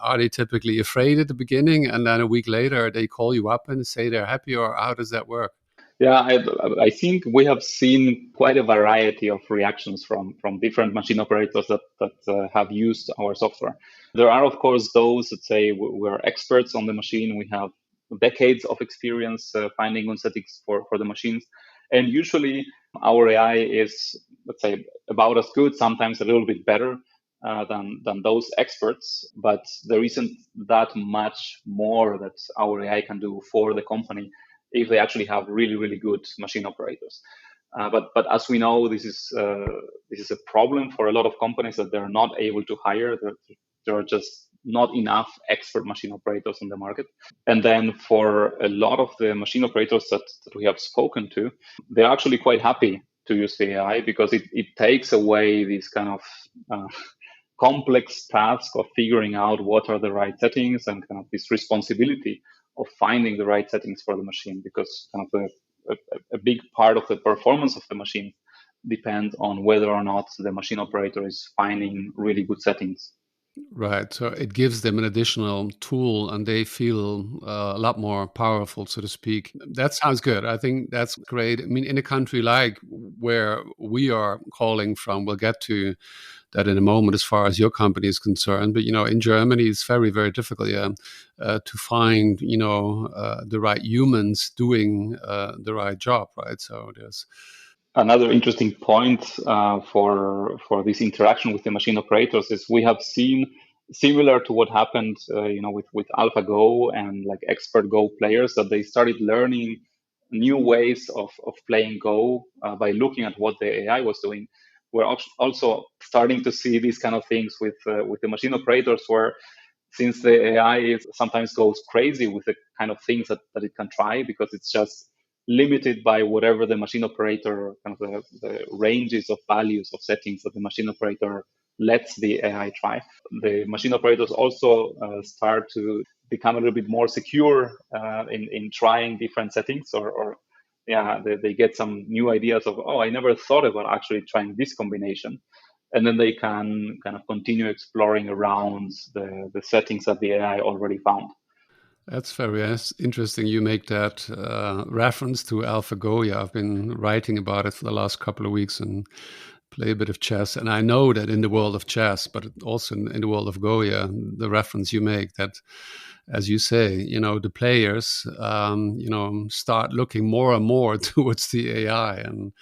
Are they typically afraid at the beginning and then a week later they call you up and say they're happy, or how does that work? Yeah, I think we have seen quite a variety of reactions from different machine operators that have used our software. There are, of course, those that say we're experts on the machine. We have decades of experience finding good settings for the machines. And usually our AI is, let's say, about as good, sometimes a little bit better than those experts. But there isn't that much more that our AI can do for the company if they actually have really, really good machine operators. But as we know, this is a problem for a lot of companies that they're not able to hire. There are just not enough expert machine operators in the market. And then for a lot of the machine operators that we have spoken to, they're actually quite happy to use the AI because it takes away this kind of complex task of figuring out what are the right settings and kind of this responsibility of finding the right settings for the machine, because kind of a big part of the performance of the machine depends on whether or not the machine operator is finding really good settings. Right. So it gives them an additional tool and they feel a lot more powerful, so to speak. That sounds good. I think that's great. I mean, in a country like where we are calling from, we'll get to that in a moment as far as your company is concerned. But, in Germany, it's very, very difficult to find, the right humans doing the right job, right? So there's Another interesting point for this interaction with the machine operators is we have seen, similar to what happened with AlphaGo and like expert Go players, that they started learning new ways of playing Go by looking at what the AI was doing. We're also starting to see these kind of things with the machine operators, where since the AI sometimes goes crazy with the kind of things that it can try, because it's just limited by whatever the machine operator, kind of the ranges of values of settings that the machine operator lets the AI try. The machine operators also start to become a little bit more secure in trying different settings, or yeah, they get some new ideas of, oh, I never thought about actually trying this combination. And then they can kind of continue exploring around the settings that the AI already found. That's very interesting. You make that reference to AlphaGo. Yeah, I've been writing about it for the last couple of weeks and play a bit of chess. And I know that in the world of chess, but also in the world of Go, yeah, the reference you make that, as you say, the players, start looking more and more towards the AI and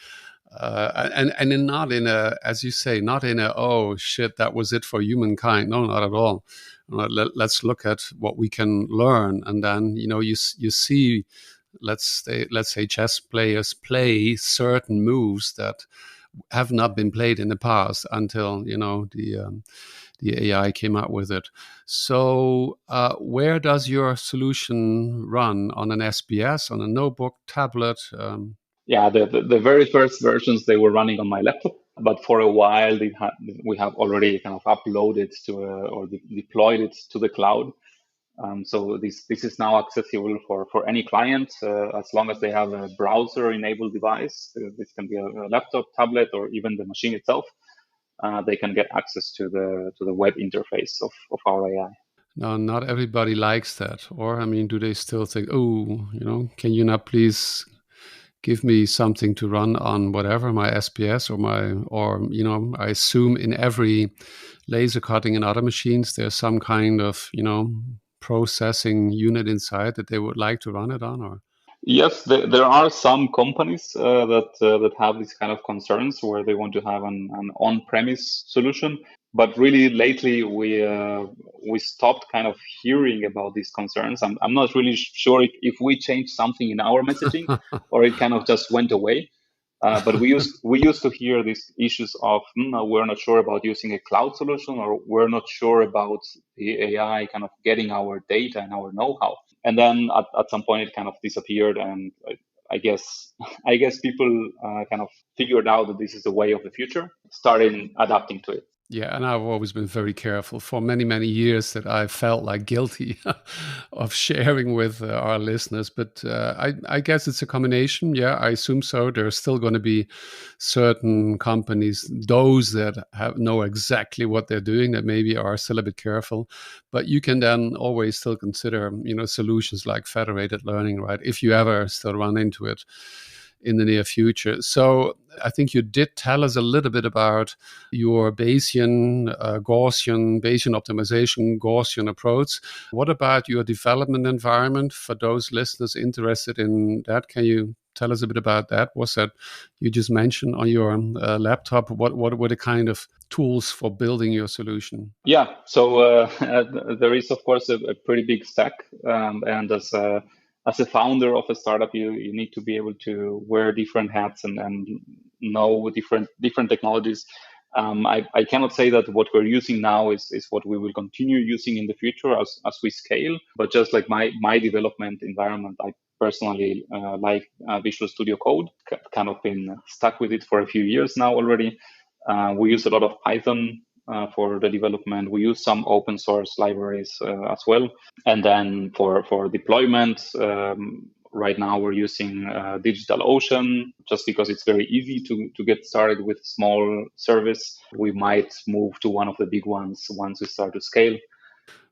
not in a, as you say, not in a, oh shit, that was it for humankind. No, not at all. Let's look at what we can learn, and then you see, let's say chess players play certain moves that have not been played in the past until the AI came out with it. So where does your solution run? On an SBS, on a notebook, tablet? Yeah, the very first versions, they were running on my laptop, but for a while we have already kind of uploaded or deployed it to the cloud. So this is now accessible for any client as long as they have a browser-enabled device. This can be a laptop, tablet, or even the machine itself. They can get access to the web interface of our AI. Now, not everybody likes that, or I mean, do they still think, oh, can you not please give me something to run on whatever, my SPS or I assume in every laser cutting and other machines, there's some kind of, processing unit inside that they would like to run it on, or? Yes, there are some companies that have these kind of concerns where they want to have an on-premise solution. But really, lately we stopped kind of hearing about these concerns. I'm not really sure if we changed something in our messaging or it kind of just went away. But we used to hear these issues of we're not sure about using a cloud solution, or we're not sure about the AI kind of getting our data and our know-how. And then at some point it kind of disappeared, and I guess people kind of figured out that this is the way of the future, started adapting to it. Yeah, and I've always been very careful for many, many years that I felt like guilty of sharing with our listeners. But I guess it's a combination. Yeah, I assume so. There's still going to be certain companies, those that know exactly what they're doing, that maybe are still a bit careful. But you can then always still consider, solutions like federated learning, right? If you ever still run into it in the near future. So I think you did tell us a little bit about your Bayesian, Gaussian, Bayesian optimization, Gaussian approach. What about your development environment for those listeners interested in that? Can you tell us a bit about that? Was that you just mentioned on your laptop? What were the kind of tools for building your solution? Yeah, so there is of course a pretty big stack, and as a founder of a startup, you need to be able to wear different hats and know different technologies. I cannot say that what we're using now is what we will continue using in the future as we scale, but just like my development environment, I personally like Visual Studio Code. Kind of been stuck with it for a few years now already. We use a lot of Python for the development. We use some open source libraries as well. And then for deployment, right now we're using DigitalOcean just because it's very easy to get started with small service. We might move to one of the big ones once we start to scale.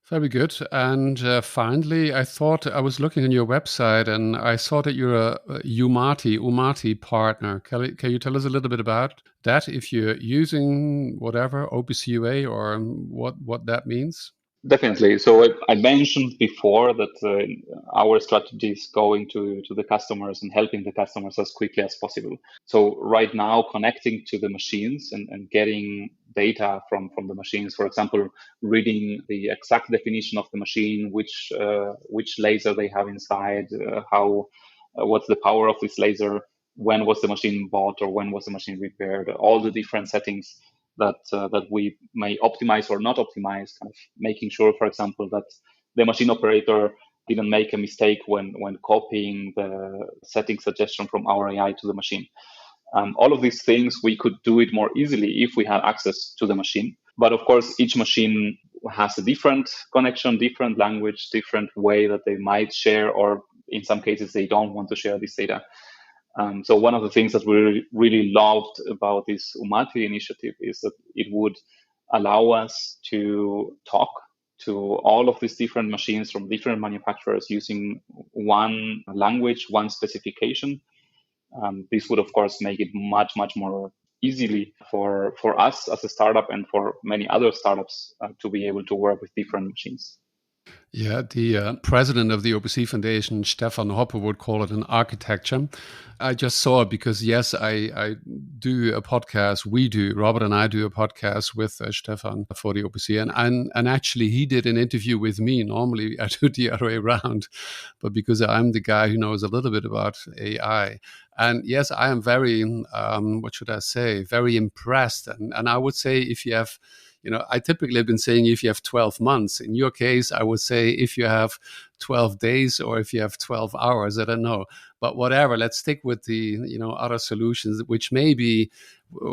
Very good. And finally, I thought I was looking on your website and I saw that you're a Umati partner. Can you tell us a little bit about that? If you're using whatever, OPCUA or what that means? Definitely. So I mentioned before that our strategy is going to the customers and helping the customers as quickly as possible. So right now, connecting to the machines and getting data from the machines, for example, reading the exact definition of the machine, which laser they have inside, what's the power of this laser, when was the machine bought or when was the machine repaired, all the different settings that we may optimize or not optimize, kind of making sure, for example, that the machine operator didn't make a mistake when copying the setting suggestion from our AI to the machine. All of these things, we could do it more easily if we had access to the machine. But of course, each machine has a different connection, different language, different way that they might share, or in some cases, they don't want to share this data. So one of the things that we really loved about this Umati initiative is that it would allow us to talk to all of these different machines from different manufacturers using one language, one specification. This would, of course, make it much, much more easily for us as a startup and for many other startups to be able to work with different machines. Yeah, the president of the OPC Foundation, Stefan Hoppe, would call it an architecture. I just saw it because, yes, I do a podcast. Robert and I do a podcast with Stefan for the OPC. And actually, he did an interview with me. Normally, I do the other way around. But because I'm the guy who knows a little bit about AI. And yes, I am very, very impressed. And I would say if you have, I typically have been saying if you have 12 months. In your case, I would say if you have 12 days or if you have 12 hours, I don't know. But whatever, let's stick with the, other solutions, which may be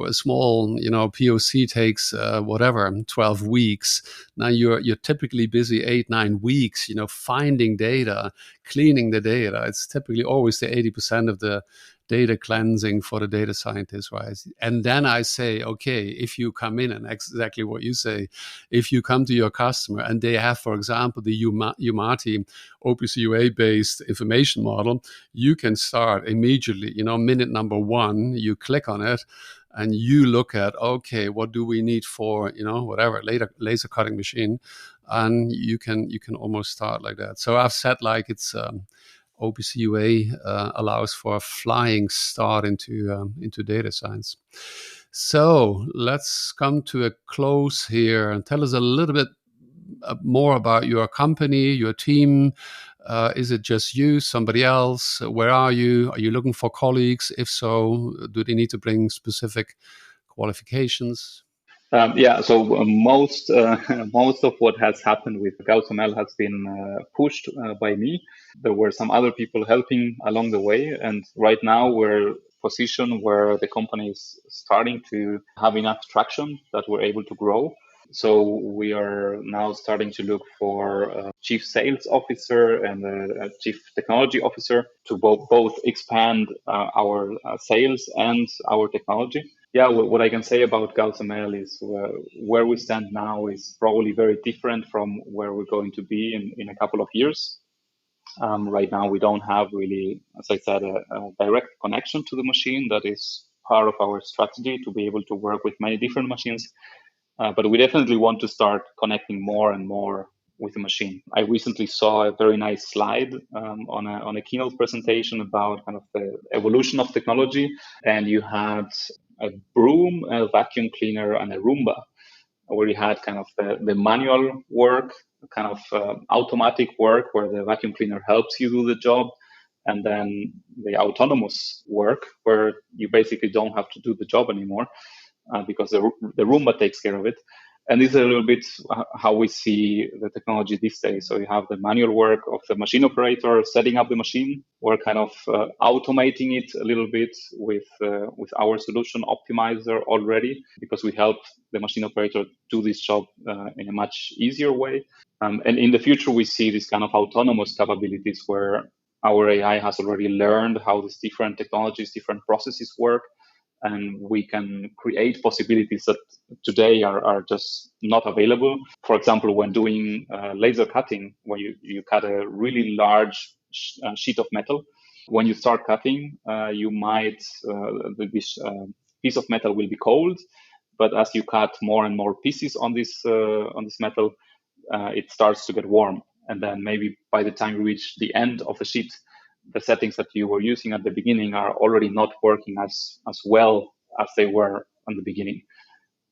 a small, POC takes 12 weeks. Now you're typically busy 8-9 weeks, finding data, cleaning the data. It's typically always the 80% of the data cleansing for the data scientist, right? And then I say, okay, if you come in and exactly what you say, if you come to your customer and they have, for example, the Umati OPCUA-based information model, you can start immediately, minute number 1, you click on it and you look at, okay, what do we need for, laser cutting machine? And you can almost start like that. So I've said like it's, OPCUA allows for a flying start into data science. So let's come to a close here and tell us a little bit more about your company, your team. Is it just you, somebody else? Where are you? Are you looking for colleagues? If so, do they need to bring specific qualifications? So most of what has happened with Gauss ML has been pushed by me. There were some other people helping along the way, and right now we're position where the company is starting to have enough traction that we're able to grow. So we are now starting to look for a chief sales officer and a chief technology officer to both expand our sales and our technology. Yeah, what I can say about Gauss ML is where we stand now is probably very different from where we're going to be in a couple of years. Right now, we don't have really, as I said, a direct connection to the machine. That is part of our strategy to be able to work with many different machines. But we definitely want to start connecting more and more with the machine. I recently saw a very nice slide on a keynote presentation about kind of the evolution of technology, and you had a broom, a vacuum cleaner, and a Roomba, where you had kind of the manual work, kind of automatic work where the vacuum cleaner helps you do the job, and then the autonomous work where you basically don't have to do the job anymore. Because the Roomba takes care of it. And this is a little bit how we see the technology these days. So you have the manual work of the machine operator setting up the machine. We're kind of automating it a little bit with our solution optimizer already, because we help the machine operator do this job in a much easier way. And in the future, we see this kind of autonomous capabilities where our AI has already learned how these different technologies, different processes work. And we can create possibilities that today are just not available. For example, when doing laser cutting, when you cut a really large sheet of metal, when you start cutting, you might, this piece of metal will be cold, but as you cut more and more pieces on this metal, it starts to get warm. And then maybe by the time you reach the end of the sheet, the settings that you were using at the beginning are already not working as well as they were in the beginning.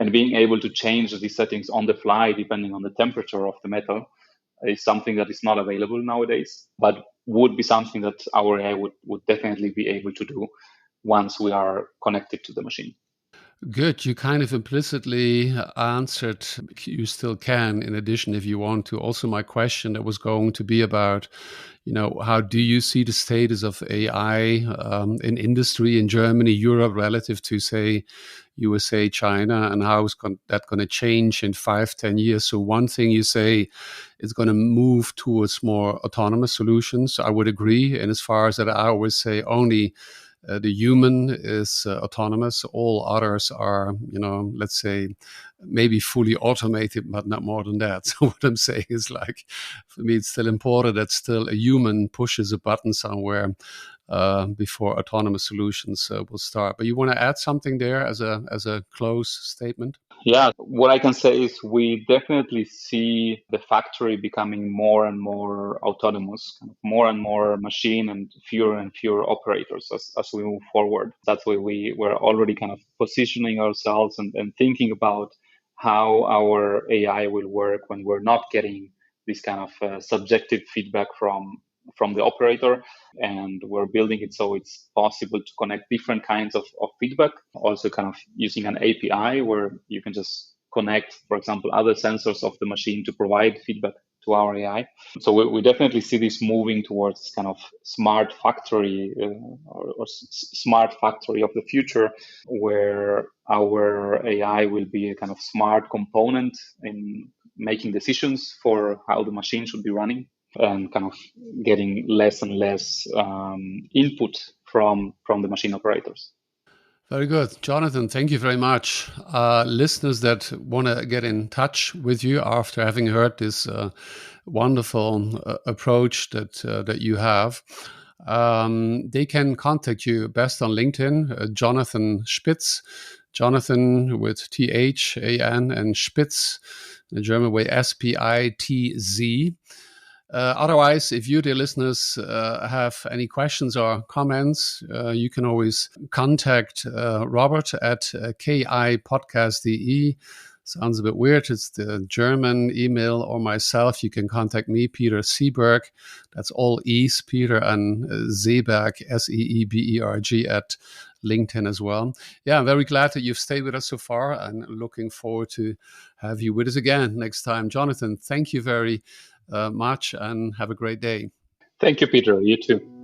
And being able to change these settings on the fly, depending on the temperature of the metal, is something that is not available nowadays, but would be something that our AI would definitely be able to do once we are connected to the machine. Good. You kind of implicitly answered, you still can, in addition, if you want to, also my question that was going to be about, how do you see the status of AI in industry in Germany, Europe, relative to, say, USA, China, and how is that going to change in 5-10 years? So one thing you say is going to move towards more autonomous solutions. I would agree. And as far as that, I always say only the human is autonomous. All others are, let's say, maybe fully automated, but not more than that. So what I'm saying is, like, for me, it's still important that still a human pushes a button somewhere before autonomous solutions will start. But you want to add something there as a close statement? Yeah, what I can say is we definitely see the factory becoming more and more autonomous, kind of more and more machine and fewer operators as we move forward. That's why we're already kind of positioning ourselves and thinking about how our AI will work when we're not getting this kind of subjective feedback from the operator, and we're building it so it's possible to connect different kinds of feedback, also kind of using an API where you can just connect, for example, other sensors of the machine to provide feedback to our AI. So we definitely see this moving towards kind of smart factory or smart factory of the future, where our AI will be a kind of smart component in making decisions for how the machine should be running, and kind of getting less and less input from the machine operators. Very good. Jonathan, thank you very much. Listeners that want to get in touch with you after having heard this wonderful approach that you have, they can contact you best on LinkedIn, Jonathan Spitz, Jonathan with T-H-A-N, and Spitz, the German way, S-P-I-T-Z. Otherwise, if you, dear listeners, have any questions or comments, you can always contact Robert at kipodcast.de. Sounds a bit weird. It's the German email, or myself. You can contact me, Peter Seeberg. That's all E's, Peter, and Seeberg, S-E-E-B-E-R-G, at LinkedIn as well. Yeah, I'm very glad that you've stayed with us so far, and looking forward to have you with us again next time. Jonathan, thank you very much, and have a great day. Thank you, Peter. You too.